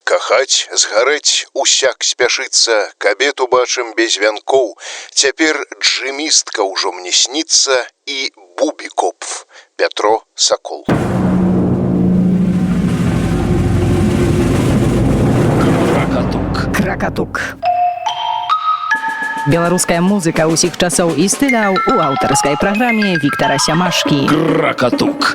Кахаць, згарэць, усяк спяшыцца, кабету бачым без вянкоў. Цяпер джимістка ўжо мне сніцца і Бубікопф. Пятро Сакол. Кракатук. Беларуская музыка ўсіх часоў і стыляў у аўтарскай праграме Віктара Сямашкі. Кракатук.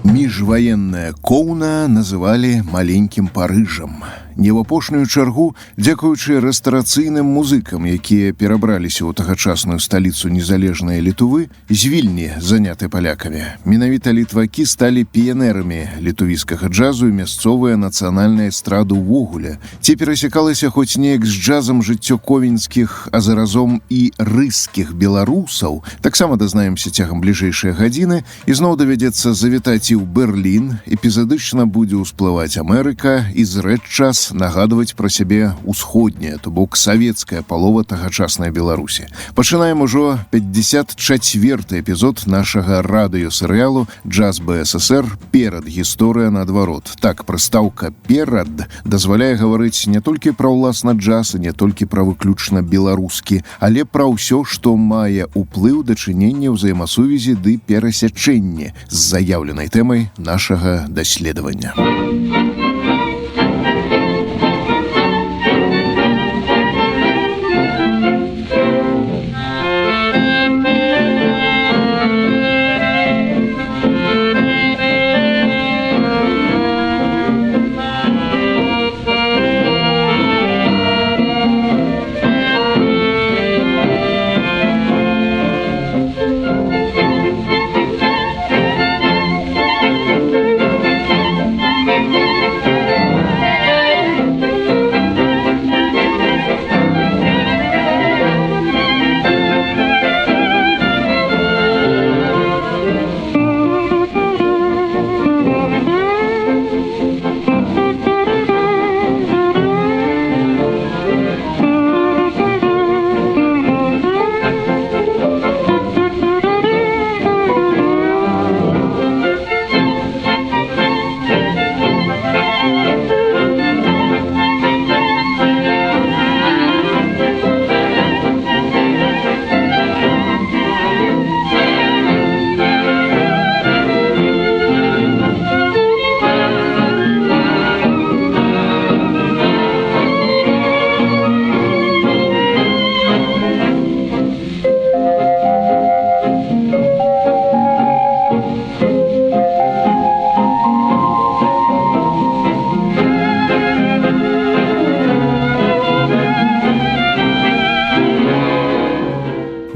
Міжваенная Коўна называлі маленькім Парыжам. Не ў апошнюю чаргу, дзякуючы рэстарацыйным музыкам, якія перабраліся ў тагачасную сталіцу незалежнай Літувы, з Вільні, заняты палякамі. Менавіта літвакі сталі піянерамі літувійскага джазу і мясцовая нацыянальная эстрада ўвогуле. Ці перасякалася хоць неяк з джазам жыццё ковенскіх, а заразом і рыскіх беларусаў. Таксама дазнаемся цягам бліжэйшыя гадзіны, і зноў давядзецца завітаць і ў Берлін. Эпізадычна будзе ўсплываць Амерыка і зрэць час нагадваць пра сябе ўсходняя, то бок савецкая палова тагачаснай Беларусі. Пачынаем ужо 54-й эпізод нашага радыёсерыялу «Джаз БССР. Перад. Гісторыя наадварот». Так, прыстаўка «перад» дазваляе гаварыць не толькі пра ўласна джаз і не толькі пра выключна беларускі, але пра ўсё, што мае ўплыў дачынення ўзаемасувязі ды перасячэнні з заяўленай тэмай нашага даследавання.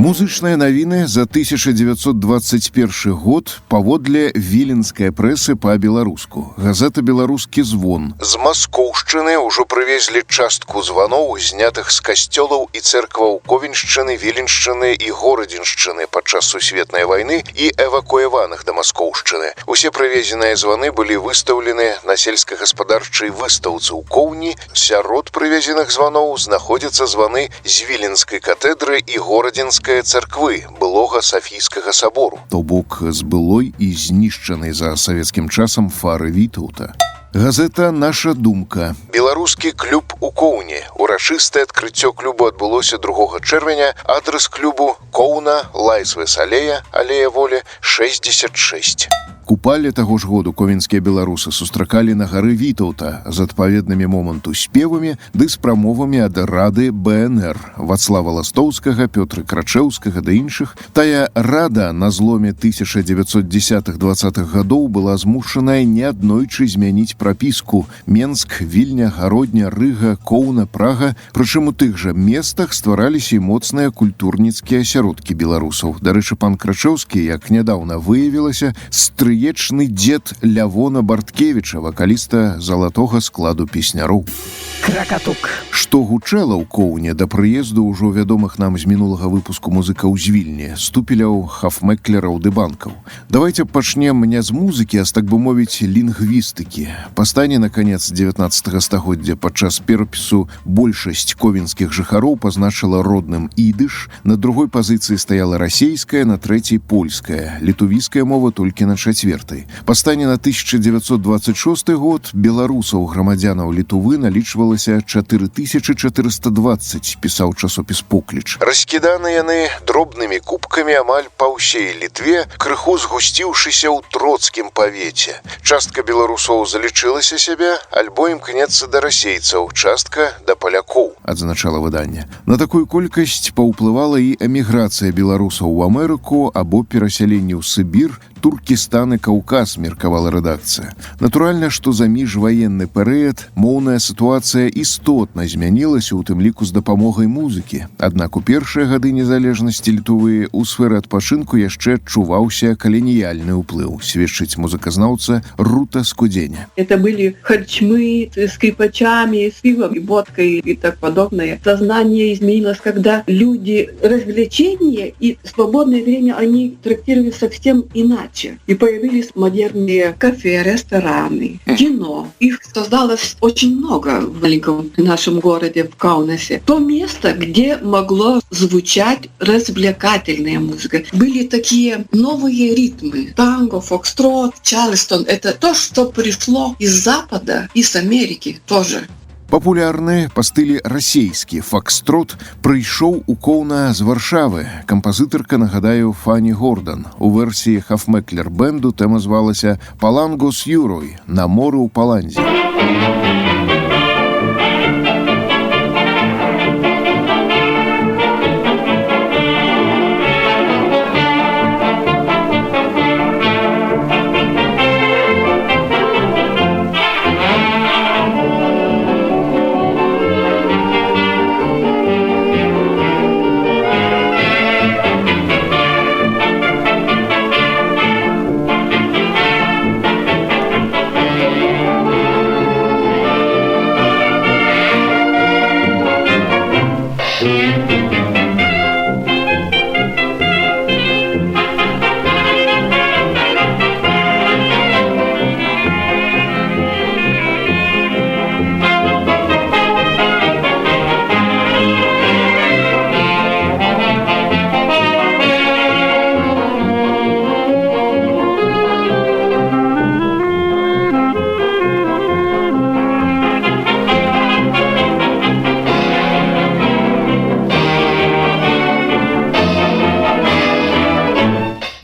Музычныя навіны за 1921 год паводле віленскай прэсы па-беларуску. Газета «Беларускі звон». З Маскоўшчыны ўжо прывезлі частку званоў, знятых з касцёлаў і цэркваў Ковеншчыны, Віленшчыны і Горадзеншчыны падчас сусветнай вайны і эвакуяваных да Маскоўшчыны. Усе прывезеныя званы былі выстаўлены на сельскагаспадарчай выстаўцы ў Коўні. Сярод прывезеных званоў знаходзяцца званы з Віленскай катэдры і Горадзенскай царквы, былога Сафійскага сабору. То бок з былой і знішчанай за савецкім часам фары Вітаўта. Газета «Наша думка». Беларускі клуб у Коўні. Урачыстае адкрыццё клубу адбылося 2 чэрвеня. Адрас клубу Коўна, Лайсвес алея, алея волі, 66. Купалі таго ж году ковенскія беларусы сустракалі на гары Вітаўта з адпаведнымі моманту спевамі ды з прамовамі ад рады БНР Вацлава Ластоўскага, Пётры Крачэўскага да іншых. Тая рада на зломе 1910-20-х гадоў была змушаная неаднойчы змяніць прапіску. Менск, Вільня, Гародня, Рыга, Коўна, Прага. Прычым у тых жа местах ствараліся і моцныя культурніцкія асяродкі беларусаў. Дарэчы, пан Крачэўскі, як нядаўна выявілася, стрыечны дзед Лявона Барткевіча, вакаліста залатога складу песняроў. Кракатук. Што гучэла ў Коўне да прыезду ўжо вядомых нам з мінулага выпуску музыкаў з Вільні, ступеляў, хафмэклераў ды банкаў. Давайте пачнем не з музыкі, а з, так бы мовіць, лінгвістыкі. Па стане на канец 19 стагоддзя падчас перапісу большасць ковенскіх жыхароў пазначыла родным ідыш, на другой пазіцыі стаяла расейская, на трэцяй польская. Літувійская мова толькі на 4. 1934. Па стане на 1926 год беларусаў грамадзянаў Літвы налічвалася 4420, пісаў часопіс «Покліч». Раскіданы яны дробнымі кубкамі амаль па ўсей Літве, крыху згусціўшыся ў троцкім павеце. Частка беларусоў залічылася сябе, альбо імкнецца да расейцаў, частка да палякоў, адзначала выданне. На такую колькасць паўплывала і эміграцыя беларусаў у Амерыку або перасяленне ў Сібір, Туркестан і Каўказ, меркавала рэдакцыя. Натуральна, што за міжваенны перыяд моўная сітуацыя істотна змянілася, у тым ліку з дапамогай музыкі. Аднак у першыя гады незалежнасці Літвы ў сферы адпачынку яшчэ адчуваўся каланіяльны ўплыў, сведчыць музыказнаўца Рута Скудзеня. Это были харчмы с скрипачами, с пивом, водкой и так подобное. Сознание изменилось, когда люди развлечения и свободное время они трактировали совсем иначе. И появились модерные кафе, рестораны, кино. Их создалось очень много в маленьком нашем городе, в Каунасе. То место, где могло звучать развлекательная музыка. Были такие новые ритмы. Танго, фокстрот, чарльстон. Это то, что пришло из Запада, из Америки тоже. Папулярны па стылі расейскі фокстрот прыйшоў у Коўна з Варшавы. Кампазітарка, нагадаю, Фанні Гордан. У версіі Хафмеклер бэнду тэма звалася «Паланго з Юрой» – «На моры ў Паландзе».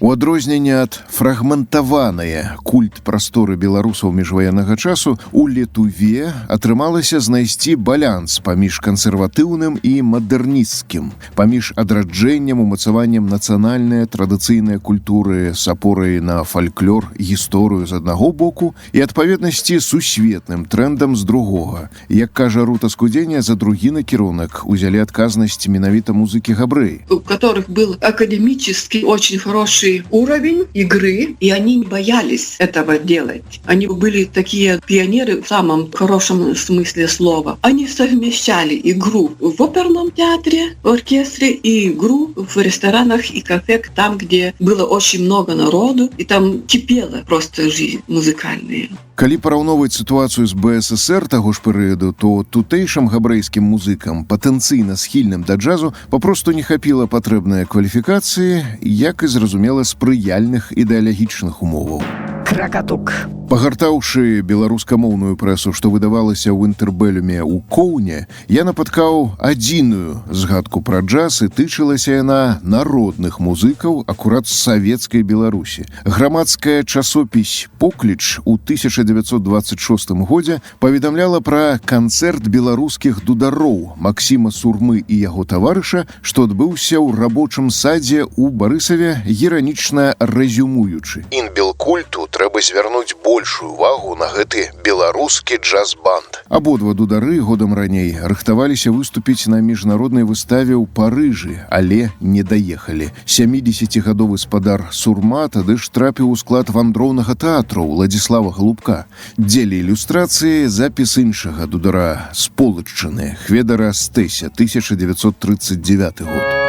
У адрозненне ад фрагментаванае культ прасторы беларусаў міжваеннага часу, у Літве атрымалася знайсці баланс паміж кансерватыўным і мадэрнісцкім, паміж адраджэннем, умацаваннем нацыянальнай традыцыйнай культуры з апорай на фальклор, гісторыю з аднаго боку і адпаведнасці сусветным трендам з другога. Як кажа Рута Скудзеня, за другі накірунак узялі адказнасць менавіта музыкі габрэі, у которых был академический очень хороший уровень игры, и они не боялись этого делать. Они были такие пионеры в самом хорошем смысле слова. Они совмещали игру в оперном театре, в оркестре и игру в ресторанах и кафе, там, где было очень много народу, и там кипела просто жизнь музыкальная. Калі параўноўваць сітуацыю з БССР таго ж перыяду, то тутэйшым габрэйскім музыкам, патэнцыйна схільным да джазу, папросту не хапіла патрэбнай кваліфікацыі, як і, зразумела, спрыяльных ідэалагічных умоваў. Кракатук. Пагартаўшы беларускамоўную прэсу, што выдавалася ў інтэрбэлюме ў Коўне, я напаткаў адзіную згадку пра джаз, і тычылася яна народных музыкаў акурат з савецкай Беларусі. Грамадская часопіс «Покліч» у 1926 годзе паведамляла пра канцэрт беларускіх дудароў Максіма Сурмы і яго таварыша, што адбыўся ў рабочым садзе ў Барысаве, іранічна рэзюмуючы. Інбелкульту трэба звярнуць большую увагу на гэты беларускі джаз-банд. Абодва дудары годам раней рыхтаваліся выступіць на міжнароднай выставе ў Парыжы, але не даехалі. 70-гадовы спадар Сурма тады ж трапіў у склад вандроўнага тэатру Владзіслава Галубка. Дзеля ілюстрацыі запіс іншага дудара з Полаччыны Хведара Стэся, 1939 год.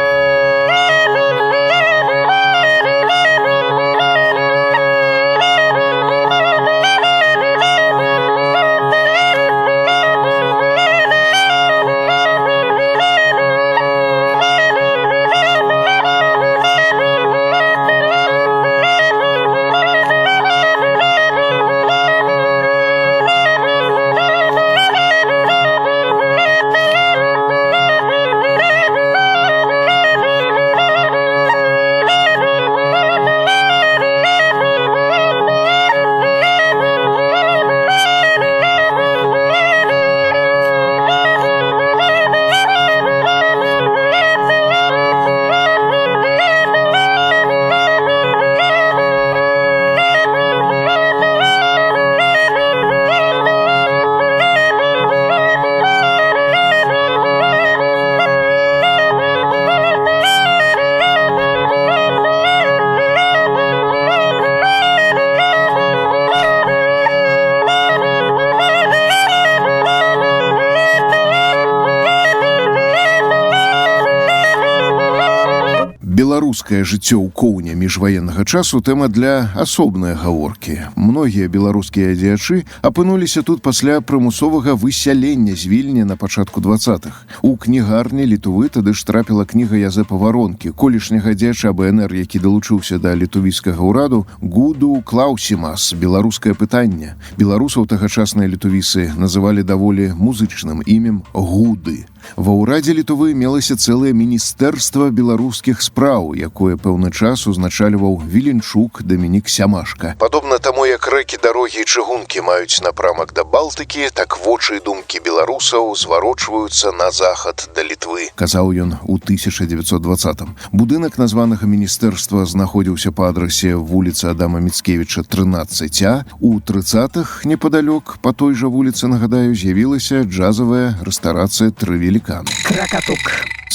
Беларускае жыццё ў коўне міжваеннага часу тэма для асобнай гаворкі. Многія беларускія дзеячы апынуліся тут пасля прымусовага высялення з Вільні на пачатку 20-х. У кнігарні Літувы тады ж трапіла кніга Язэпа Варонкі, колішняга дзеяча БНР, які далучыўся да літувійскага ўраду, «Гуду Клаусімас. Беларускае пытанне». Беларусаў тагачасныя літувісы называлі даволі музычным імем Гуды. Ва ўрадзе Літувы мелася цэлае міністэрства беларускіх спраў, якое пэўны час узначальваў Віленчук Дамінік Сямашка. Падобна таму, як рэкі, дарогі і чыгункі маюць напрамак да Балтыкі, так вочы і думкі беларусаў зварочваюцца на захад да Літвы, казаў ён у 1920-м. Будынак названага міністэрства знаходзіўся па адрасе вуліцы Адама Міцкевіча, 13А. У 30-х непадалёк па той жа вуліцы, нагадаю, з'явілася джазавая рэстарацыя «Тры великаны». Кракатук.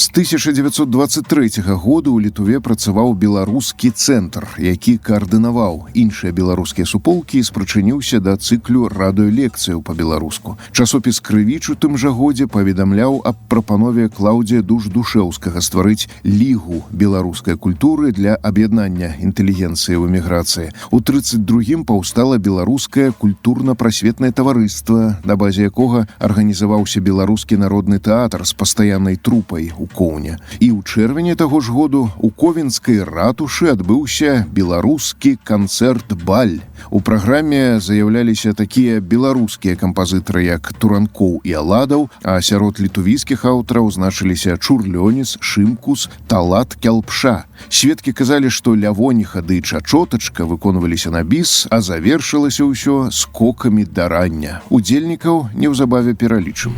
З 1923 года ў Літуве працаваў беларускі цэнтр, які каардынаваў іншыя беларускія суполкі і спрычыніўся да цыклю радыёлекцыяў па-беларуску. Часопіс «Крывіч» у тым жа годзе паведамляў аб прапанове Клаўдзія Душ-Душэўскага стварыць лігу беларускай культуры для аб'яднання інтэлігенцыі ў эміграцыі. У 32-м паўстала беларускае культурна-прасветнае таварыства, на базе якога арганізаваўся беларускі народны тэатр з пастаяннай трупай у Коўне. І ў чэрвені таго ж году у Ковенскай ратушы адбыўся беларускі канцэрт-баль. У праграме заяўляліся такія беларускія кампазітары, як Туранкоў і Аладаў, а сярод літувійскіх аўтараў значыліся Чурлёніс, Шымкус, Талат Кялпша. Сведкі казалі, што Лявоніха ды Чачотачка выконваліся на біс, а завершылася ўсё скокамі да рання. Удзельнікаў неўзабаве пералічым.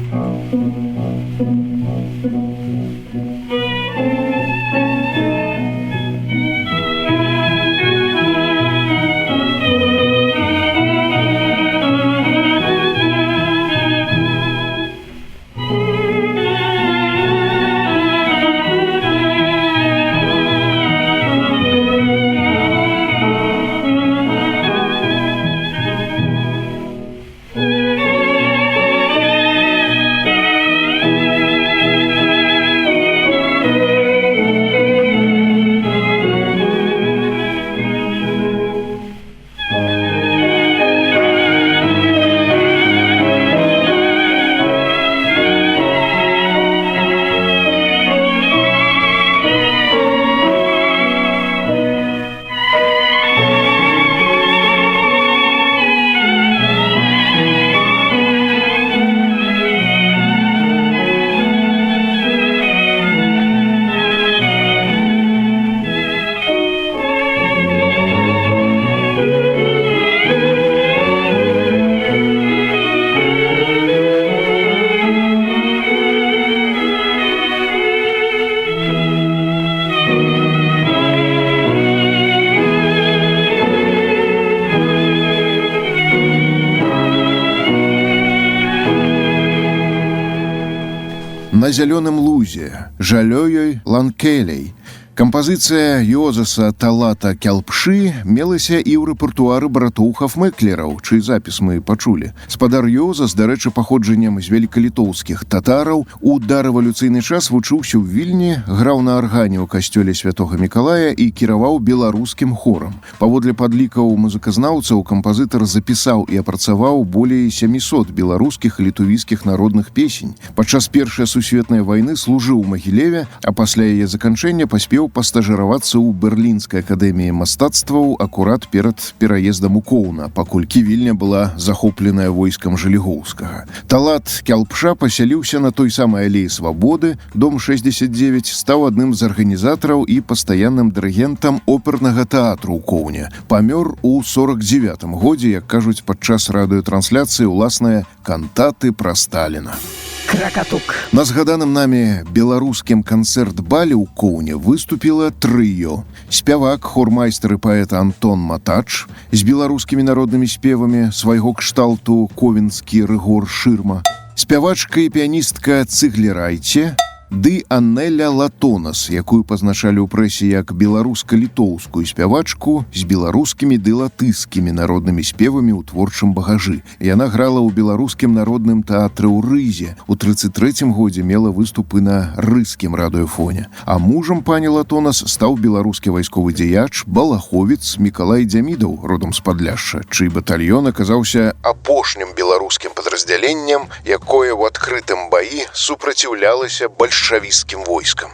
На зялёным лузе, жалёёй ланкелей. Кампазіцыя Йозаса Талата Кялпшы мелася і ў рэпертуары братоў Хафмэклераў, чый запіс мы пачулі. Спадар Йозас, дарэчы, паходжаннем з велікалітоўскіх татараў, у дарэвалюцыйны час вучыўся ў Вільні, граў на аргане ў касцёле Святога Мікалая і кіраваў беларускім хорам. Паводле падлікаў музыказнаўцаў, кампазітар запісаў і апрацаваў болей 700 беларускіх і літувійскіх народных песень. Падчас Першай сусветнай вайны служыў у Магілеве, а пасля яе заканчэння паспеў пастажыравацца ў Берлінскай акадэміі мастацтваў акурат перад пераездам у Коўна, паколькі Вільня была захопленая войскам Жалігоўскага. Талат Кялпша пасяліўся на той самай алеі Свабоды, дом 69, стаў адным з арганізатараў і пастаянным дырыгентам опернага тэатру ў Коўне. Памёр у 49-м годзе, як кажуць падчас радыётрансляцыі ўласныя кантаты пра Сталіна. Кракатук. На згаданым намі беларускім канцэрт-бале ў Коўне выступіла трыё. Спявак, хормайстар і паэт Антон Матач з беларускімі народнымі спевамі свайго кшталту Ковенскі Рыгор Шырма, спявачка і піяністка Цыглерайце, ды Анеля Латонас, якую пазначалі ў прэсе як беларуска-літоўскую спявачку з беларускімі ды латыскімі народнымі спевамі ў творчым багажы. Яна грала ў беларускім народным тэатры ў Рызе. У 33-м годзе мела выступы на рыскім радыёфоне. А мужам пані Латонас стаў беларускі вайсковы дзеяч, балаховец Мікалай Дзямідаў, родам з Падляшша, чый батальён аказаўся апошнім беларускім падраздзяленнем, якое ў адкрытым баі супраціўлялася бальшавіцкім войскам.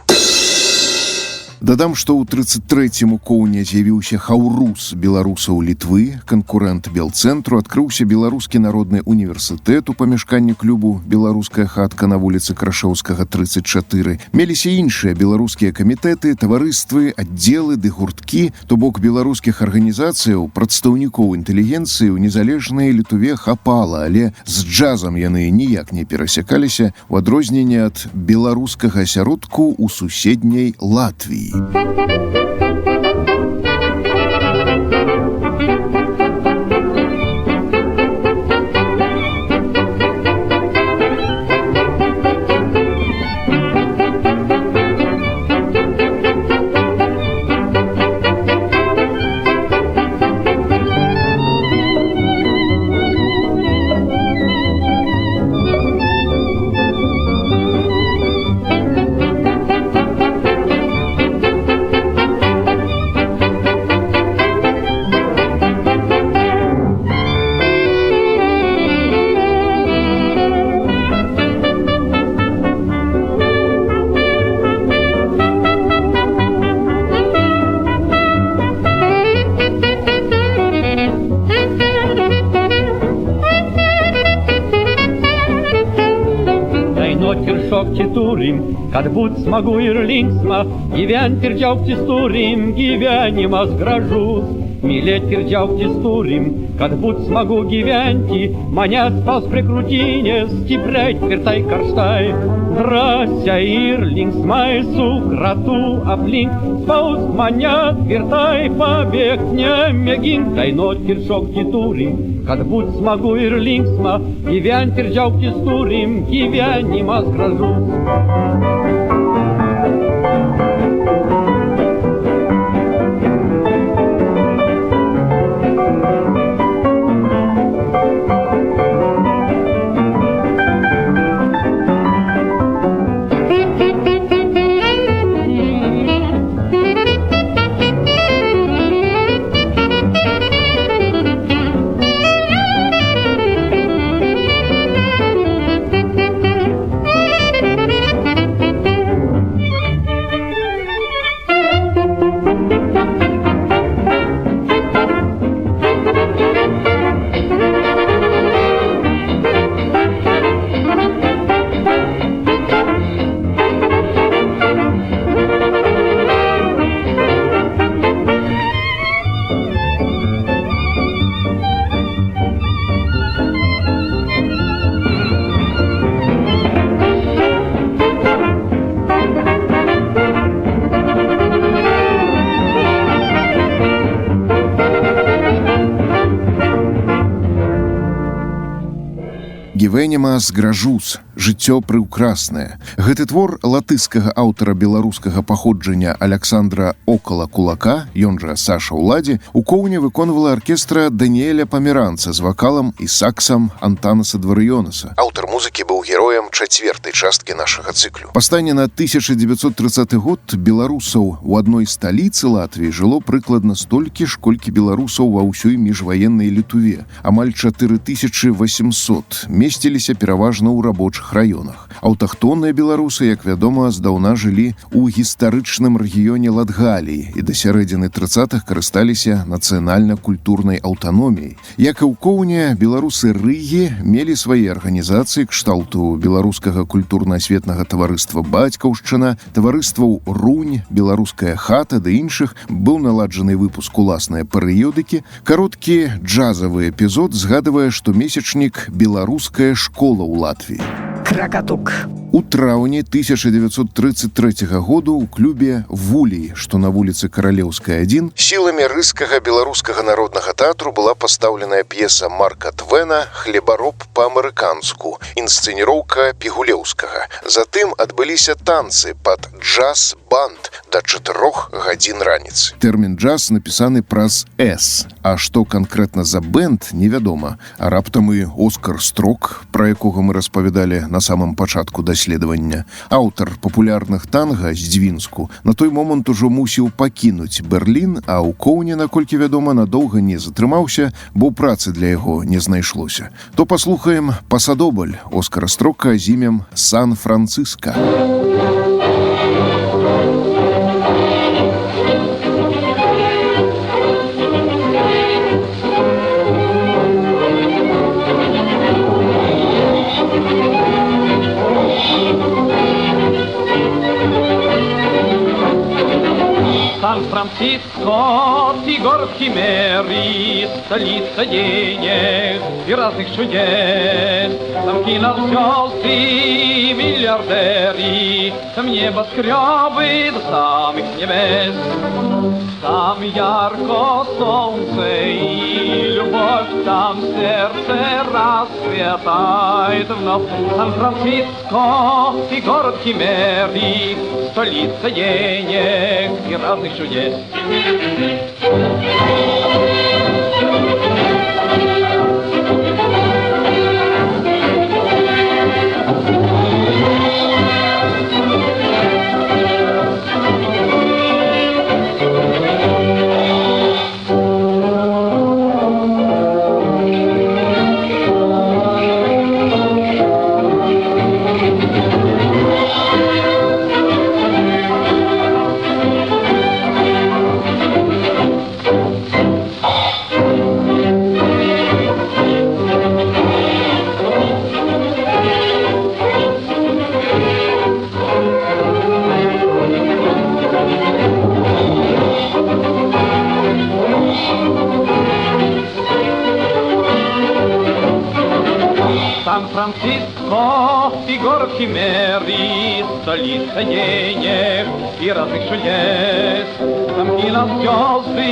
Дадам, што ў 33-м у Коўне з'явіўся хаўрус беларусаў Літвы, канкурэнт Белцэнтру, адкрыўся Беларускі народны універсітэт у памяшканні клубу «Беларуская хатка» на вуліцы Крашэўскага, 34. Меліся іншыя беларускія камітэты, таварыствы, аддзелы ды гурткі, то бок беларускіх арганізацыяў, прадстаўнікоў інтэлігенцыі ў незалежнай Літве хапала, але з джазам яны ніяк не перасякаліся, у адрозненне ад беларускага асяродку ў суседняй Латвіі. Kad būt smagu ir linksma, gyventi ir džiaugtis turim, gyvenimas gražus. Mylėti ir džiaugtis turim, kad būt smagu gyventi, manęs spaus prie krūtinės, stipriai, tvirtai, karštai. Drąsiai ir linksmai su kratu aplink, spaus mane tvirtai, pabėgt nemėgink. Dainuoti ir šokti turim, kad būt smagu ir linksma, gyventi ir džiaugtis turim, gyvenimas gražus. Гівенімас гражус, жыццё прыўкраснае. Гэты твор латыскага аўтара беларускага паходжання Аляксандра Окала-Кулака, ён жа Саша Уладзі, у Коўне выконвала аркестра Даніэля Памеранца з вакалам і саксам Антанаса Дварыёнаса. Аўтар музыкі быў героем чацвёртай часткі нашага цыклю. Па стане на 1930 год беларусаў у адной сталіцы Латвіі жыло прыкладна столькі ж, колькі беларусаў ва ўсёй міжваеннай Літве. Амаль 4800, месціліся пераважна ў рабочых раёнах. Аўтахтонныя беларусы, як вядома, здаўна жылі ў гістарычным рэгіёне Латгаліі і да сярэдзіны 30-х карысталіся нацыянальна-культурнай аўтаноміяй. Як і ў Коўне, беларусы Рыгі мелі свае арганізацыі кшталту беларускага культурна-асветнага таварыства «Бацькаўшчына», таварыстваў «Рунь», «Беларуская хата» ды іншых. Быў наладжаны выпуск уласнай перыёдыкі. Кароткі джазавы эпізод згадвае, што месячнік «Беларуская школа» ў Латвіі. Кракатук. У траўні 1933 году ў клубе «Вулей», што на вуліцы Каралеўская 1, Сіламі рыскага беларускага народнага тэатру была пастаўленая п'еса Марка Твена «Хлебароб па-амерыканску», інсцэніроўка Пігулеўскага. Затым адбыліся танцы пад джаз-банд да 4 гадзін раніцы. Тэрмін «джаз» напісаны праз «С», а што канкрэтна за бэнд, невядома. А раптам і Оскар Строк, пра якога мы распавядалі на самым пачатку даследавання. Аўтар папулярных танга з Дзвінску на той момант ужо мусіў пакінуць Берлін, а ў Коўне, наколькі вядома, надоўга не затрымаўся, бо працы для яго не знайшлося. То паслухаем «Пасадобль» Оскара Строка з імем «Сан-Францыска». Сан-Франциско, ты город химеры, столица денег и разных чудес. Там кинозвезды, миллиардеры, там небоскребы до самых небес. Там ярко солнце и любовь, там сердце расцветает вновь. Сан-Франциско, ты город химеры, столица денег и разных чудес. Сан-Франциско, ты город химеры, столица денег и разных чудес. Там кинозвезды,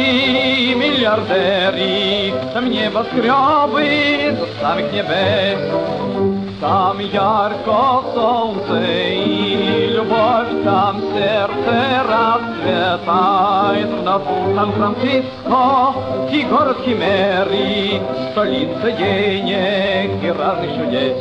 миллиардеры, там небоскребы до самых небес. Там ярко солнце и любовь, там сердце расцветает вновь. Сан-Франциско, ты город химеры, столица денег и разных чудес.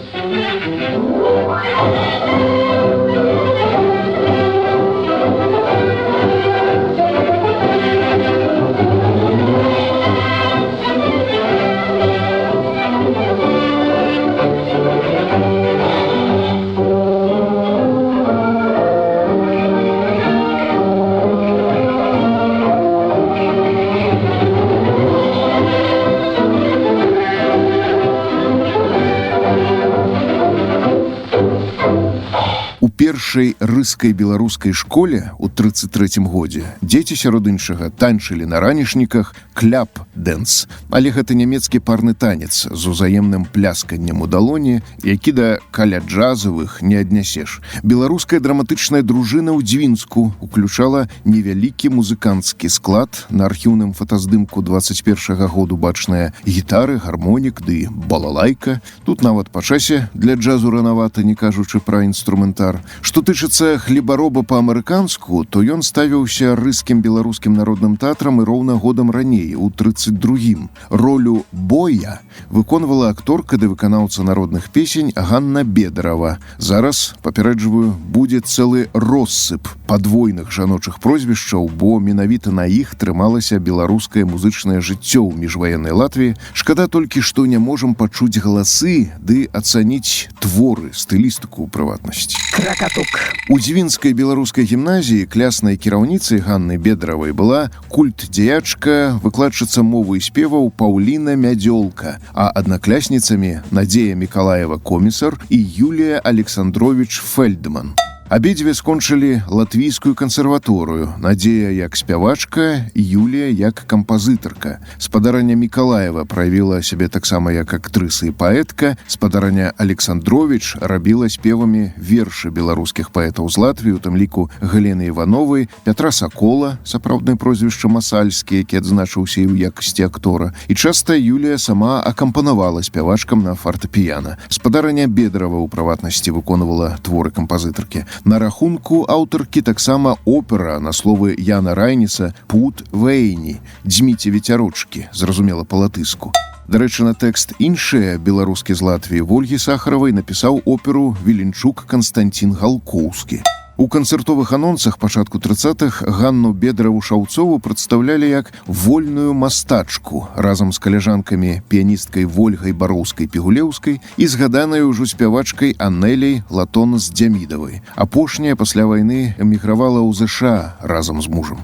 У першай рыскай беларускай школе ў 33 годзе дзеці сярод іншага танчылі на ранішніках кляп-дэнс. Але гэта нямецкі парны танец з узаемным плясканнем у далоні, які да каля-джазавых не аднясеш. Беларуская драматычная дружына ў Дзвінску уключала невялікі музыканцкі склад. На архіўным фотаздымку 21 году бачныя гітары, гармонік ды балалайка. Тут нават па часе для джазу ранавата, не кажучы пра інструментар. Што тычыцца «Хлебароба па-амерыканску», то ён ставіўся рыскім беларускім народным тэатрам і роўна годам раней, у 32-м. Ролю «Боя» выконвала акторка ды выканаўца народных песень Ганна Бедарова. Зараз, папярэджваю, будзе цэлы россып падвойных жаночых прозвішчаў, бо менавіта на іх трымалася беларускае музычнае жыццё ў міжваеннай Латвіі. Шкада толькі, што не можам пачуць галасы ды ацаніць творы, стылістыку ў прыватнасці. Кракатук. У Дзвінскай беларускай гімназіі кляснай кіраўніцай Ганны Бедаравай была культ-дзеячка, выкладчыца мовы і спеваў Паўліна Мядзёлка, а аднаклясніцамі Надзея Мікалаева-Комісар і Юлія Александровіч Фельдман. Абедзве скончылі латвійскую кансерваторыю, Надзея як спявачка, Юлія як кампазітарка. Спадарня Мікалаева праявіла сябе таксама як актрыса і паэтка. Спадарня Александровіч рабіла спевамі вершы беларускіх паэтаў з Латвіі, у тым ліку Галены Івановай, Пятра Сакола, сапраўднае прозвішча Масальскі, які адзначыўся і ў якасці актора. І часта Юлія сама акампанавала спявачкам на фартэпіяна. Спадарня Бедрава, у прыватнасці, выконвала творы кампазітаркі. На рахунку аўтаркі таксама опера на словы Яна Райніса «Пут Вейні» «Дзьміце вецярочкі», зразумела па-латыску. Дарэчы, на тэкст іншыя беларускі з Латвіі Вольгі Сахаравай напісаў оперу Віленчук Канстантин Галкоўскі. У канцэртовых анонсах пачатку 30-х Ганну Бедраву-Шаўцову прадстаўлялі як вольную мастачку разам з каляжанкамі піяністкай Вольгай Бароўскай-Пігулеўскай і згаданай ужо спявачкай Анеляй Латонс-Дзямідавай. Апошняя пасля вайны эмігравала ў ЗША разам з мужам.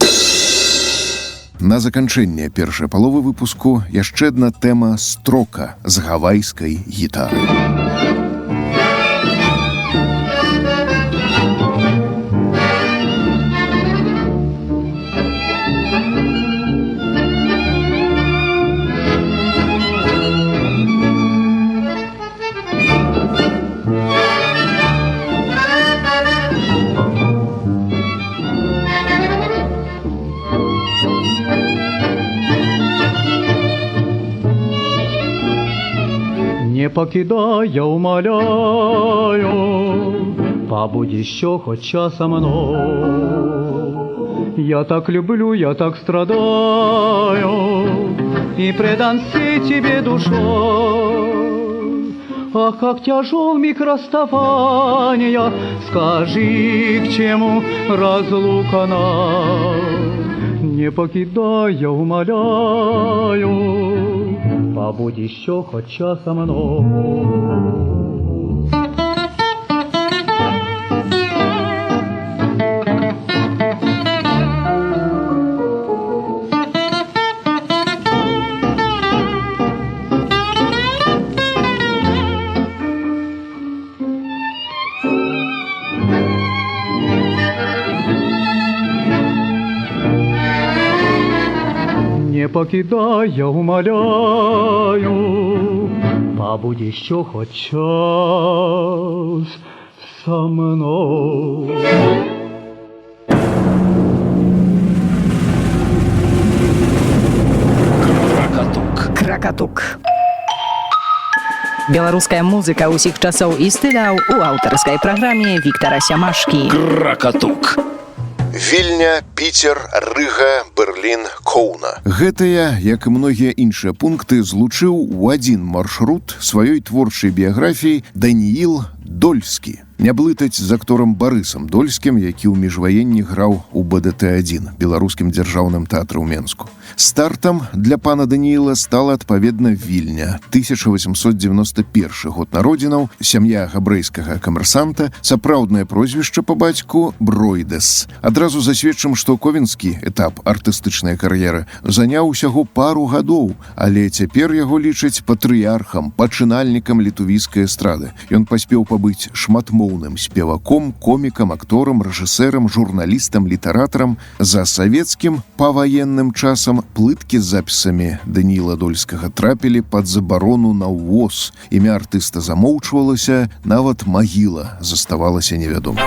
На заканчэнне першай паловы выпуску яшчэ адна тэма строка з гавайскай гітары. Не покидай, я умоляю, побудь еще хоть час со мной. Я так люблю, я так страдаю, и предан всей тебе душой. Ах, как тяжел миг расставания, скажи, к чему разлука нам. Не покидай, я умоляю, побудь еще хоть час со мной. Не покидай, я умоляю, побудь еще хоть час со мной. Кракатук. Беларуская музыка ўсіх часоў і стыляў у аўтарскай праграме Віктара Сямашкі. Кракатук. Вільня, Піцер, Рыга, Берлін, Коўна. Гэтыя, як і многія іншыя пункты, злучыў у адзін маршрут сваёй творчай біяграфіі Данііл Дольскі. Не блытаць з акторам Барысам Дольскім, які ў міжваенні граў у БДТ-1, беларускім дзяржаўным тэатры ў Менску. Стартам для пана Данііла стала адпаведна Вільня, 1891 год народзінаў, сям'я габрэйскага камерсанта, сапраўднае прозвішча па бацьку Бройдэс. Адразу засведчым, што ковенскі этап артыстычнай кар'еры заняў усяго пару гадоў, але цяпер яго лічаць патрыярхам, пачынальнікам літувійскай эстрады. Ён паспеў пабыць шматмоўным спеваком, комікам, акторам, рэжысэрам, журналістам, літаратарам. За савецкім паваенным часам плыткі з запісамі Данііла Дольскага трапілі пад забарону на ўвоз. Імя артыста замоўчвалася, нават магіла заставалася невядомай.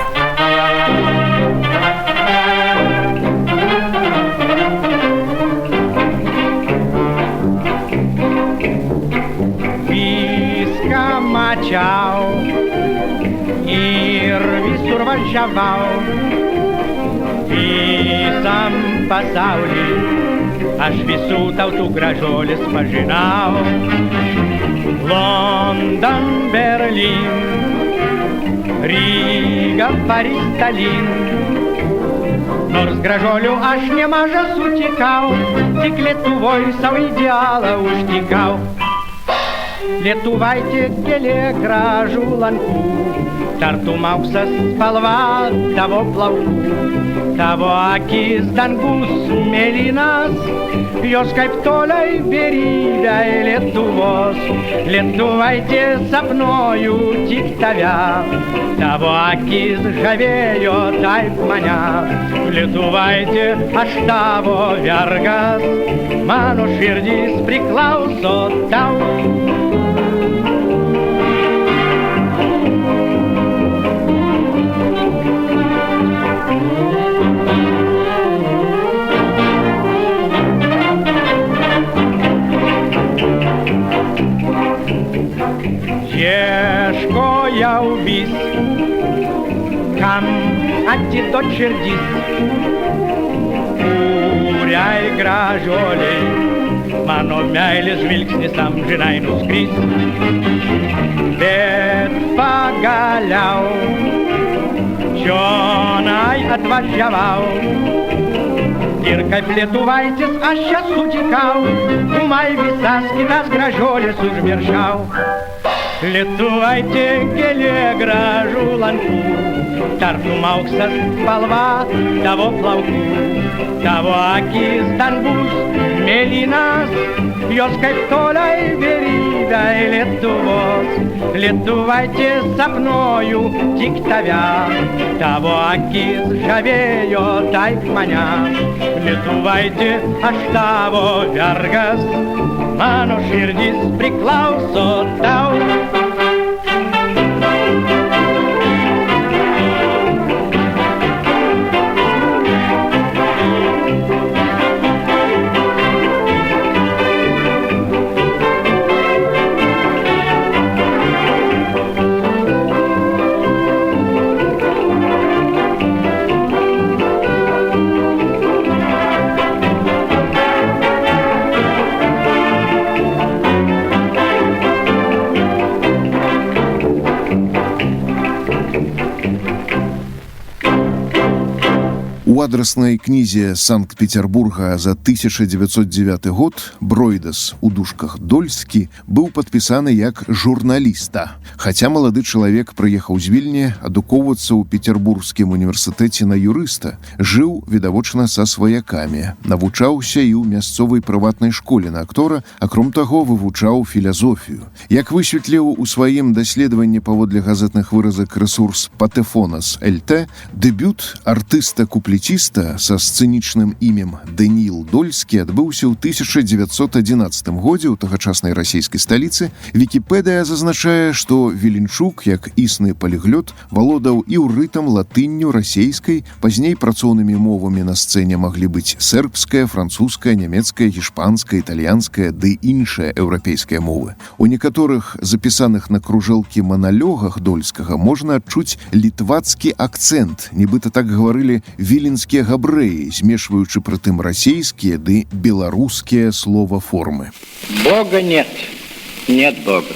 Піска мачаў, ir visur važiavau, visam pasaulį, aš visų tautų gražuolis pažinau. London, Berlin, Ryga, Paris, Tallinn. Nors gražuolių aš nemažą sutikau, tik Lietuvoj savo idealą užtikau. Lietuvaitė kėlė gražų lankų, Тартумаўся спалва того плавку, того аки здангус мели нас, ёскай птоляй беривяй летувоз, летувайте со мною тиктавя, того аки сжавеё тай маня, летувайте аж того вяргас, ману ширдис приклаусо тау. Ciężko ja ubis, kam anti do czerdis, urjaj grażolej, mano miaile żwilksnie sam żynajnu skris. Bet pagaliał, cionaj atwaziawał, Иркай плетувайтесь, а сейчас утекал, у май висаски нас гражоли сужмершал. Летувайте, геле гражу ланку, Тартумаўся спалва того плавку, того аки здангус мели нас, ёскай птоляй беривяй летувоз, летувайте со мною тиктавя, того аки сжавеё тай маня, летувайте аж того вяргас, ману ширдис приклаусо тау. У адраснай кнізе Санкт-Петербурга за 1909 год Бройдас у дужках Дольскі быў падпісаны як журналіста. Хаця малады чалавек прыехаў з Вільні адукоўвацца ў Петербургскім універсітэце на юрыста, жыў відавочна са сваякамі, навучаўся і ў мясцовай прыватнай школе на актора, акром таго вывучаў філазофію. Як высветліў у сваім даследаванні паводле газетных выразак рэсурс Патэфонас ЛТ, дэбют артыста-куплеціста са сцэнічным імем Даніл Дольскі адбыўся ў 1911 годзе ў тагачаснай расійскай сталіцы. Вікіпедыя зазначае, што Віленчук, як існы паліглот, валодаў іўрытам, латынню, расейскай, пазней працоўнымі мовамі на сцэне маглі быць сербская, французская, нямецкая, гішпанская, італьянская ды іншыя еўрапейскія мовы. У некаторых запісаных на кружэлкі маналёгах Дольскага можна адчуць літвацкі акцэнт, нібыта так гаварылі віленскія габрэі, змешваючы прытым расейскія ды беларускія слова-формы. Бога нет, нет Бога.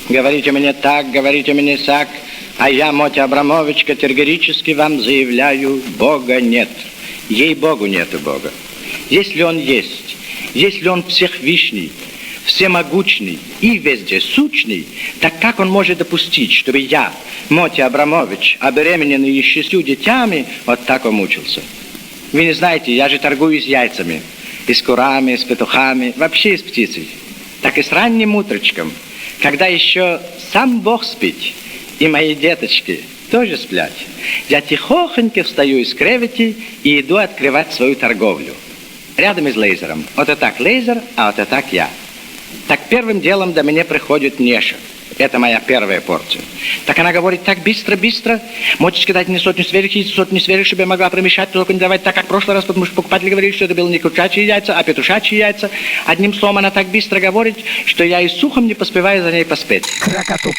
Говорите мне так, говорите мне сяк, а я, Мотя Абрамович, категорически вам заявляю, Бога нет. Ей-богу нету Бога. Если Он есть, если Он всехвишний, всемогучный и вездесущный, так как Он может допустить, чтобы я, Мотя Абрамович, оберемененный и 6 детьми, вот так мучился? Вы не знаете, я же торгую с яйцами, и с курами, и с петухами, вообще и с птицей. Так и с ранним утречком, когда еще сам Бог спит, и мои деточки тоже сплят, я тихохонько встаю из кревети и иду открывать свою торговлю. Рядом с лейзером. Вот это так лейзер, а вот это так я. Так первым делом до меня приходит Неша. Это моя первая порция. Так она говорит, так быстро. Можете дать мне 100 свежих яиц, 100 свежих, чтобы я могла промешать, только не давать так, как в прошлый раз, потому что покупатели говорили, что это было не курчачьи яйца, а петушачьи яйца. Одним словом, она так быстро говорит, что я и сухом не поспеваю за ней поспеть. Кракатук.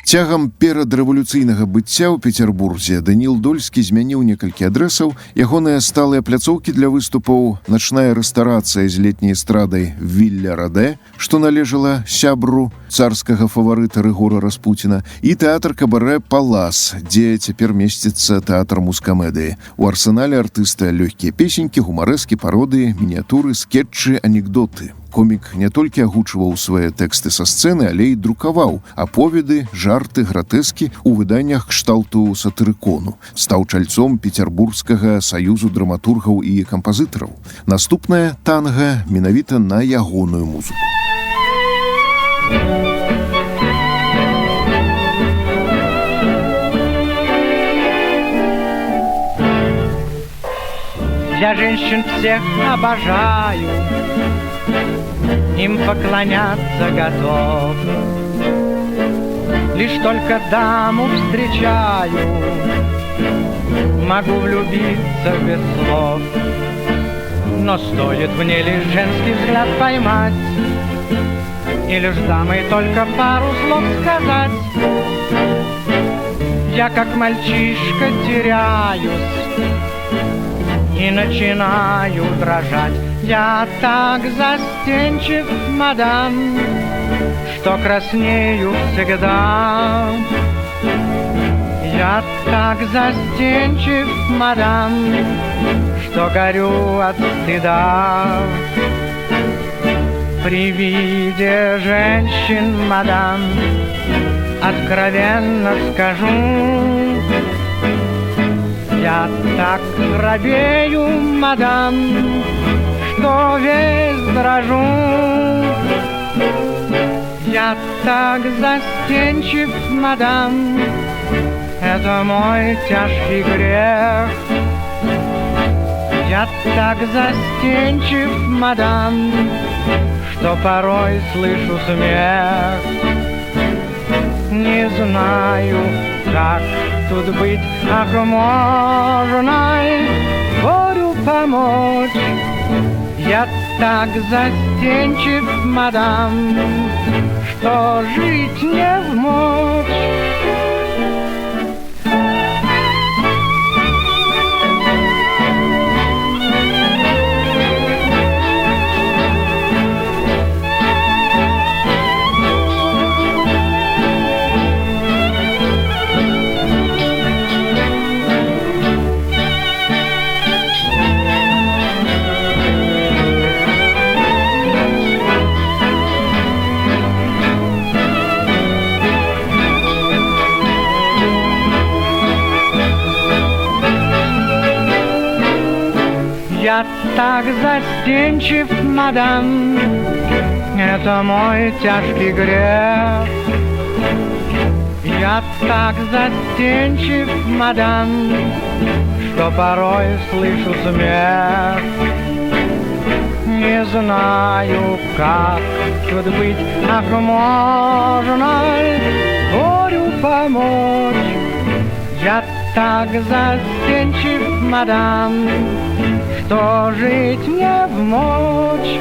Цягам перадрэвалюцыйнага быцця ў Петербурзе Даніл Дольскі змяніў некалькі адрэсаў. Ягоныя сталыя пляцоўкі для выступаў, начная рэстарацыя з летняй эстрадай Вілля Раде, што належала сябру царскага фаварыта Рыгора Распуціна, і тэатр кабарэ «Палас», дзе цяпер месціцца тэатр мускамедыі. У арсенале артыста лёгкія песенькі, гумарэскі, пародыі, мініятуры, скетчы, анекдоты. комік не толькі агучваў свае тэксты са сцэны, але і друкаваў аповеды, жарты, гратэскі ў выданнях кшталту сатырыкону. Стаў чальцом Петербургскага саюзу драматургаў і кампазітараў. Наступная танга менавіта на ягоную музыку. Я женщин всех обожаю, им поклоняться готов. Лишь только даму встречаю, могу влюбиться без слов. Но стоит мне лишь женский взгляд поймать, и лишь дамой только пару слов сказать, я как мальчишка теряюсь и начинаю дрожать. Я так застенчив, мадам, что краснею всегда. Я так застенчив, мадам, что горю от стыда. При виде женщин, мадам, откровенно скажу, я так робею, мадам, что весь дрожу. Я так застенчив, мадам, это мой тяжкий грех. Я так застенчив, мадам, что порой слышу смех. Не знаю, как тут быть, ах, можно горю помочь. Я так застенчив, мадам, что жить не вмочь. Я так застенчив, мадам, это мой тяжкий грех. Я так застенчив, мадам, что порой слышу смех. Не знаю, как тут быть, ах, можно горю помочь. Я так застенчив, мадам, что жить не вмочь.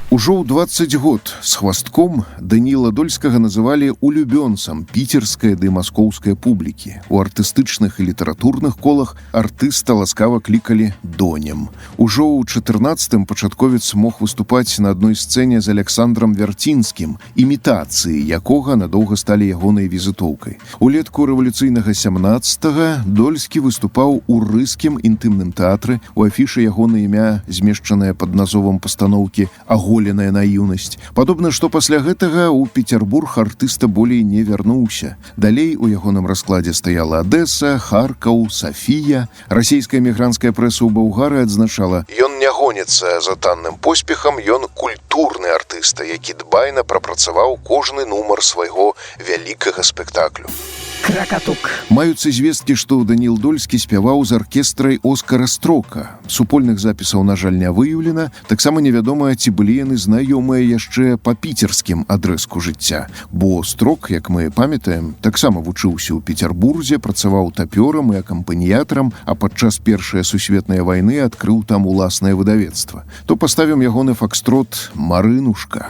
Ужо ў 20 год з хвастком Даніла Дольскага называлі улюбёнцам піцерскай ды маскоўскай публікі. У артыстычных і літаратурных колах артыста ласкава клікалі Донем. Ужо ў 14-м пачатковец мог выступаць на адной сцэне з Александром Вярцінскім, імітацыі якога надоўга сталі ягонай візітоўкай. Улетку рэвалюцыйнага 17-га Дольскі выступаў у рыскім інтымным тэатры, у афішы ягонае імя змешчанае пад назовам пастаноўкі «Аголеная наіўнасць». Падобна, што пасля гэтага ў Петербург артыста болей не вярнуўся. Далей у ягоным раскладзе стаяла Адэса, Харкаў, Сафія. Расійская эмігранцкая прэса ў Балгарыі адзначала: Ён не гоніцца за танным поспехам, ён культурны артыста, які дбайна прапрацаваў кожны нумар свайго вялікага спектаклю. Кракатук. Маюцца звесткі, што Даніл Дольскі спяваў з аркестрай Оскара Строка. Супольных запісаў, на жаль, не выяўлена. Таксама невядома, ці былі яны знаёмыя яшчэ па піцерскім адрэзку жыцця. Бо Строк, як мы памятаем, таксама вучыўся ў Петербурзе, працаваў тапёрам і акампаніятарам, а падчас Першай сусветнай вайны адкрыў там уласнае выдавецтва. То паставім ягоны факстрот «Марынушка».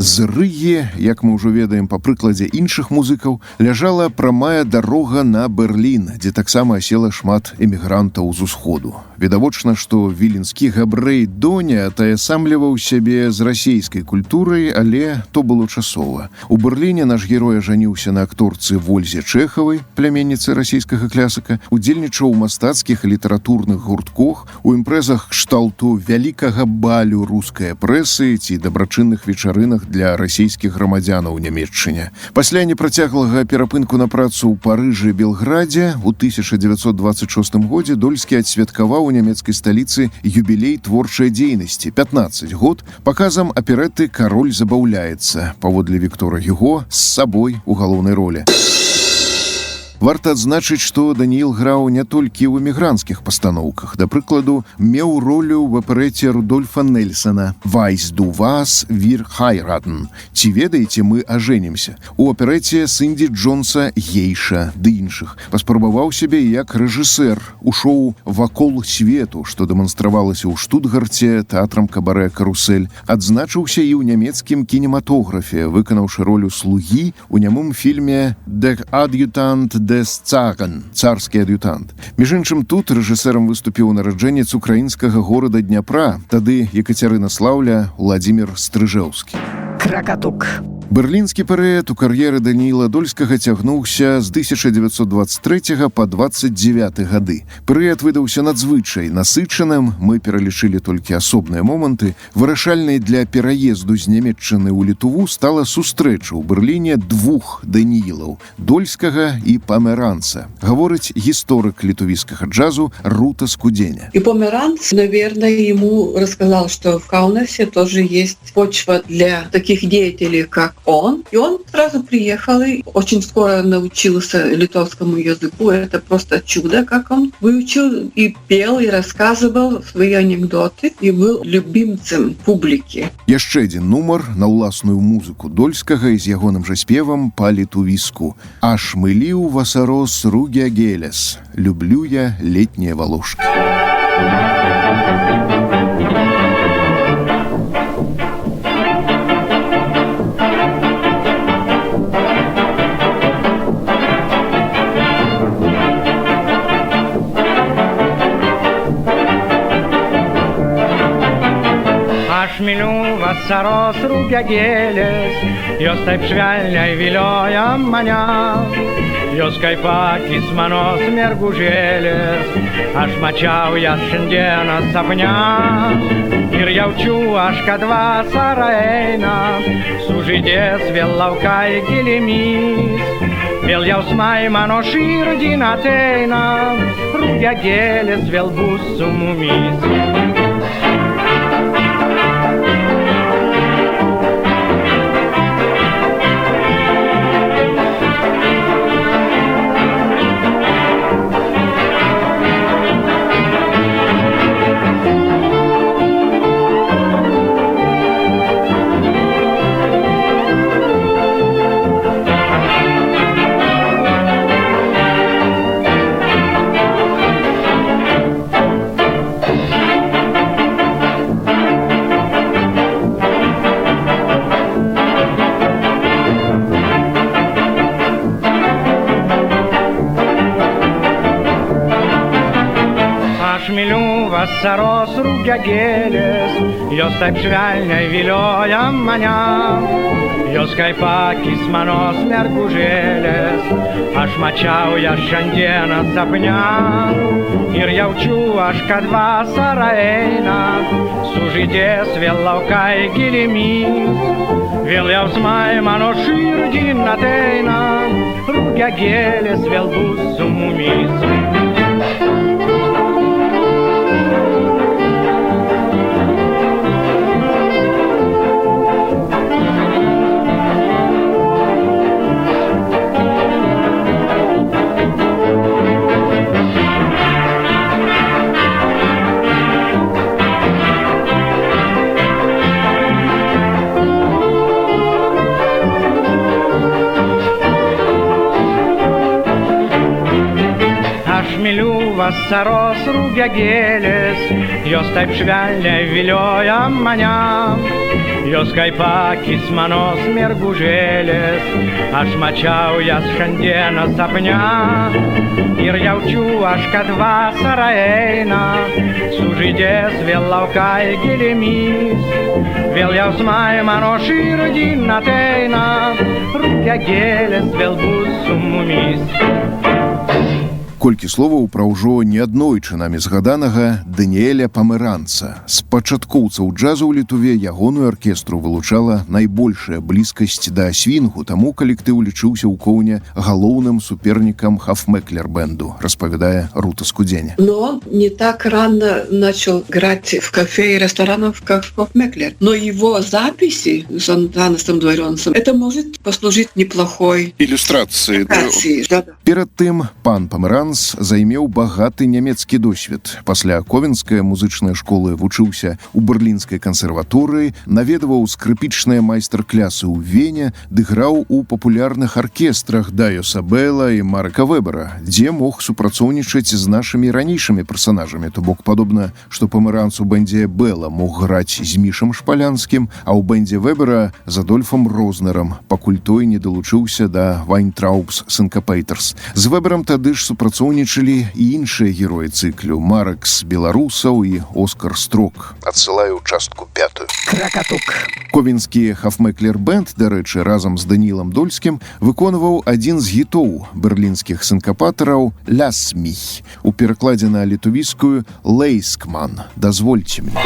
З Рыгі, як мы ўжо ведаем па прыкладзе іншых музыкаў, ляжала прамая дарога на Берлін, дзе таксама асела шмат эмігрантаў з усходу. Відавочна, што віленскі габрэй Доня атаясамліваў сябе з расійскай культурай, але то было часова. У Берліне наш герой ажаніўся на акторцы Вользе Чэхавай, пляменніцы расійскага клясыка, удзельнічаў у мастацкіх і літаратурных гуртках, у імпрэзах кшталту вялікага балю рускай прэсы ці дабрачынных вечарынах для расійскіх грамадзянаў у Нямецчыне. Пасля непрацяглага перапынку на працу ў Парыжы і Белградзе у 1926 годзе Дольскі адсвяткаваў у нямецкай сталіцы юбілей творчай дзейнасці 15 год паказам аперэты «Кароль забаўляецца», паводле Віктора Гюго, з сабой у галоўнай ролі. Варта адзначыць, што Даніил граў не толькі ў эмігранцкіх пастаноўках. Да прыкладу, меў ролю ў аперэце Рудольфа Нельсона «Weißt du was, wir heiraten» «Ці ведаеце, мы ажэнімся», у аперэце Сінді Джонса «Гейша» ды іншых. Паспрабаваў сябе як рэжысэр у шоу «Вакол свету», што дэманстравалася ў Штутгарце тэатрам кабарэ «Карусель». Адзначыўся і ў нямецкім кінематографе, выканаўшы ролю слугі ў нямым фільме «Der Adjutant des Zaren» «Царскі ад'ютант». Між іншым, тут рэжысэрам выступіў нараджэнец украінскага горада Дняпра, тады Екатерынаслаўля Владзімір Стрыжэўскі. Кракатук. Берлінскі перыяд у кар'еры Даніила Дольскага цягнуўся з 1923 па 29 гады. Перыяд выдаўся надзвычай насычаным, мы пералічылі толькі асобныя моманты. Вырашальнай для пераезду з Нямецчыны ў Літву стала сустрэча ў Берліне двух Даніілаў – Дольскага і Померанца, гаворыць гісторык літувійскага джазу Рута Скуденя. И Померанц, наверное, ему рассказал, что в Каунасе тоже есть почва для таких деятелей, как он. И он сразу приехал и очень скоро научился литовскому языку. Это просто чудо, как он выучил и пел, и рассказывал свои анекдоты, и был любимцем публики. Яшчэ адзін нумар на ўласную музыку Дольскага і з ягоным жа спевам па-літувіску. «Аж мыліў васарос ругя гелес» «Люблю я летние волошки». Šmilių vasaros rūkia gėlės, jos taip švelniai vilioja mane, jos kaip akis mano smergužėlės, aš mačiau jas šiandieną sapne ir jaučiu aš, kad vasara eina, sužydės vėl laukai gilimis, vėl jausmai mano širdin ateina, rūkia gėlės vėl bus su mumis. Vasaros rūkia gėlės, jos taip švelniai vilioja mane, jos kaip akis mano smergužėlės, aš mačiau jas šiandieną sapne ir jaučiu aš, kad vasara eina, sužydės vėl laukai gilimis, vėl jausmai mano širdin ateina, rūkia gėlės vėl bus su mumis. vasaros rugiagėlės, jos taip švelniai vilioja mane, jos kaip akis mano smergužėlės, aš mačiau jas šiandieną sapne. Ir jaučiu aš, kad vasara eina, sužydės vėl laukai gėlėmis, vėl jausmai mano širdin ateina, rugiagėlės vėl bus su mumis. Колькі словаў пра ўжо неаднойчы намі згаданага Даніэля Памеранца. З пачаткоўцаў джазу ў Літве ягоную аркестру вылучала найбольшая блізкасць да свінгу, таму калектыў лічыўся ў Коўне галоўным супернікам хафмеклер-бэнду, распавядае Рута Скудзеня. Но он не так рано начал играть в кафе и ресторанах, как Хофмеклер. Но его записи с Антанасом Дворенцем, это может послужить неплохой Ілюстрацыі. да. Перад тым пан Памеранц займеў багаты нямецкі досвед. Пасля Ковенскай музычнай школы вучыўся ў Берлінскай кансерваторыі, наведваў скрыпічныя майстар-клясы ў Вене, ды граў у папулярных аркестрах Дайоса Бэла і Марка Вебера, дзе мог супрацоўнічаць з нашымі ранейшымі персанажамі. То бок падобна, што Памеранц у бэндзе Бэла мог граць з Мішам Шпалянскім, а ў бэндзе Вебера з Адольфам Рознерам, пакуль той не далучыўся да Вайнтраубс Синкопейтерс. З Веберам тады ж супрацоўнічалі і іншыя героі цыклю Маракс Беларусаў і Оскар Строк. Адсылаю частку 5. Кракатук. Ковенскі хафмеклер-бэнд, дарэчы, разам з Данілам Дольскім выконваў адзін з хітоў берлінскіх сінкапатараў «Ляс міх», у перакладзе на літувійскую «Лейскман». Дазвольце мне.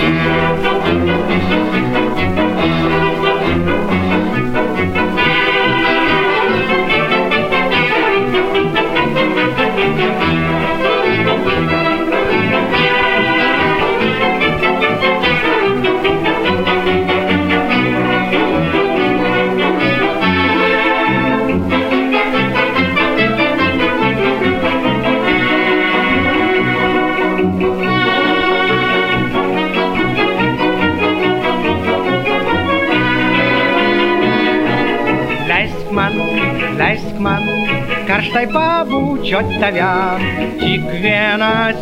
Leiskman, karštai pabūčiot tave, tik vieną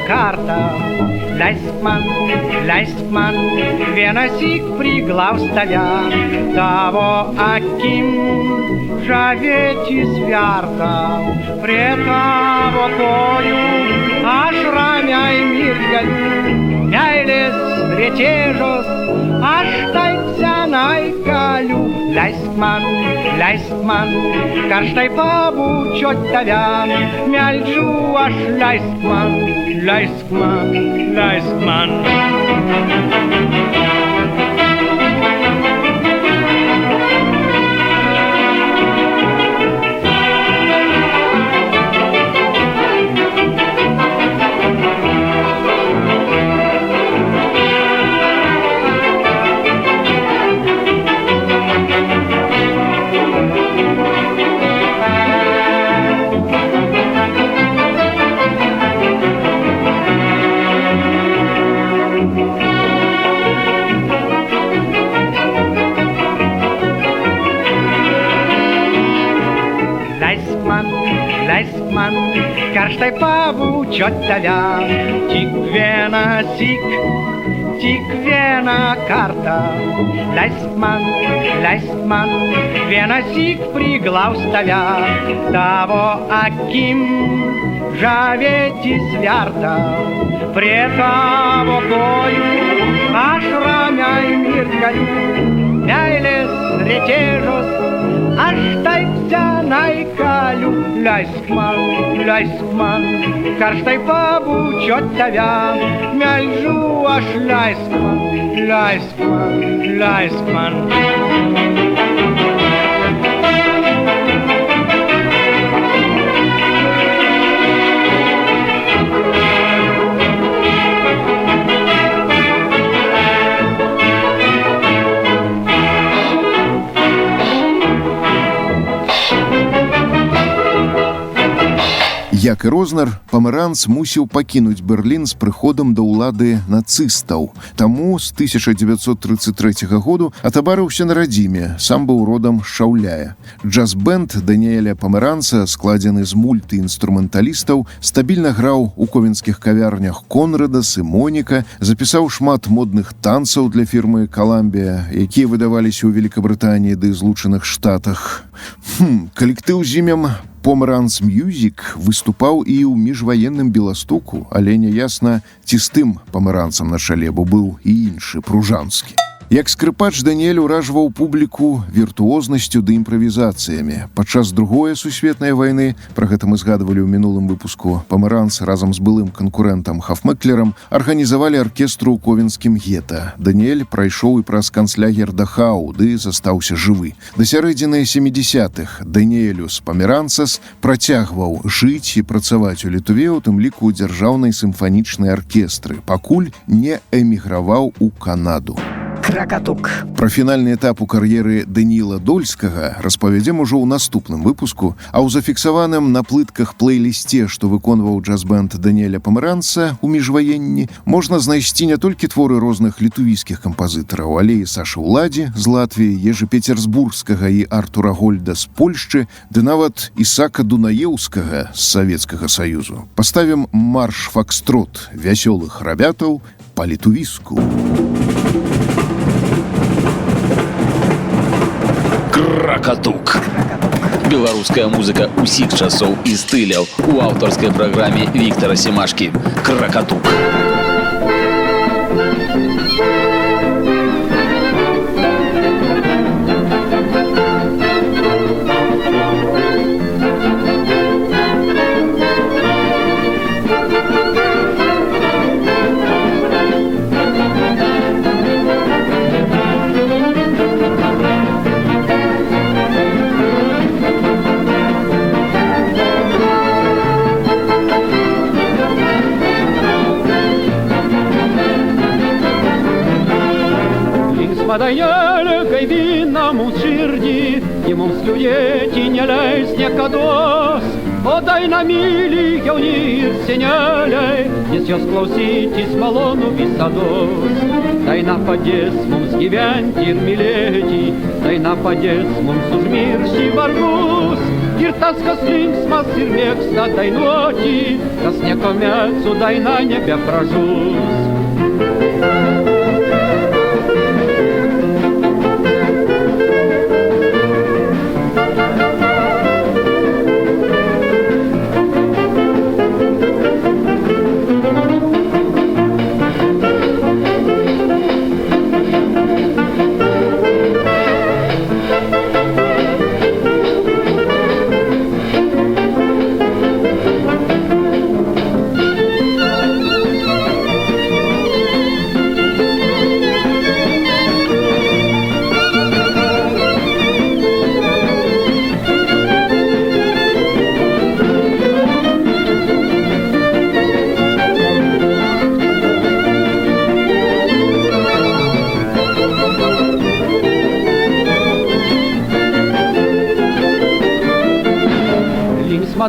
kartą. Leisk man vienąsyk priglaust tave, tavo akim žavėtis verta, prie tavo kojų aš ramiai mirgaliu, meilės rėtėžos aš taip senai kaliu. Leisk man, karštai pabūčiot tave, meldžiu aš, leisk man. Leisk man, karštai pabūčiot tave, tik vieną kartą. Leisk man vienąsyk priglaust tave, tavo akim žavėtis verta, prie tavo kojų aš ramiai mirgaliu, meilės rėtėžos aš taip senai kaliu. Leisk man, karštai pabūčiot tave, meldžiu aš, leisk man. Як і Рознар, Памеранц мусіў пакінуць Берлін з прыходам да ўлады нацыстаў. Таму з 1933 году атабарыўся на радзіме, сам быў родам з Шаўляя. Джаз-бэнд Даніэля Памеранца, складзены з мультыінструменталістаў, стабільна граў у ковенскіх кавярнях «Конрадас» і «Моніка», запісаў шмат модных танцаў для фірмы «Коламбія», якія выдаваліся ў Великабрытаніі ды Злучаных Штатах. Калектыў з імем «Померанц Мьюзік» выступаў і ў міжваенным Беластоку, але няясна, ці з тым памеранцам на чале, бо быў і іншы, пружанскі. Як скрыпач Даніэль уражваў публіку віртуознасцю ды імправізацыямі. Падчас Другой сусветнай вайны, пра гэта мы згадвалі ў минулым выпуску, Памеранц разам з былым канкурэнтам Хафмэклерам арганізавалі аркестру ў ковенскім гета. Даніэль прайшоў і праз канцлягер Дахау, ды застаўся жывы. Да сярэдзіны 70-х Даніэлюс Памеранцас працягваў жыць і працаваць у Літве, у тым ліку ў дзяржаўнай сімфанічнай аркестры, пакуль не эміграваў у Канаду. Кракатук. Пра фінальны этап у кар'еры Даніла Дольскага распавядзем ужо ў наступным выпуску, а ў зафіксаваным на плытках плейлісце, што выконваў джаз-бэнд Даніэля Памеранца ў міжваенні, можна знайсці не толькі творы розных літувійскіх кампазітараў, але і Сашы Ўладзі з Латвіі, Ежы Пецерсбургскага і Артура Гольда з Польшчы, ды нават Ісака Дунаеўскага з Савецкага Саюзу. Паставім марш-факстрот вясёлых рабятаў па-літувійску. Кракатук. Беларуская музыка усіх часоў і стыляў у аўтарскай праграме Віктара Семашкі. Кракатук. Dainele că-i vina mums șirdi, I mums ljudeti ne lejs niekados. O daina mili jaunir seneliai, Nes jos klausytis malonu visados. Daina padės mums gyventi ir mylėti, Daina padės mums užmiršti vargus. Ir tas, kas linksmas ir mėgsta dainuoti, Tas niekuomet su daina nebepražus.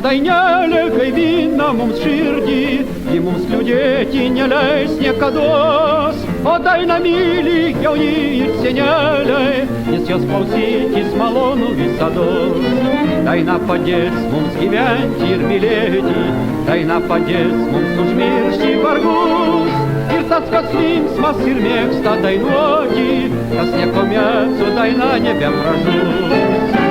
Dainele că-i vina mums șirdi, I mums ljudeti ne lejs niekados. O daina mili jaunir seneliai, Nes jos klausytis malonu visados. Daina padės mums gyventi ir mylėti, Daina padės mums užmiršti vargus. Ir tas, kas linksmas ir mėgsta dainuoti, Tas niekuomet su daina nebepražus.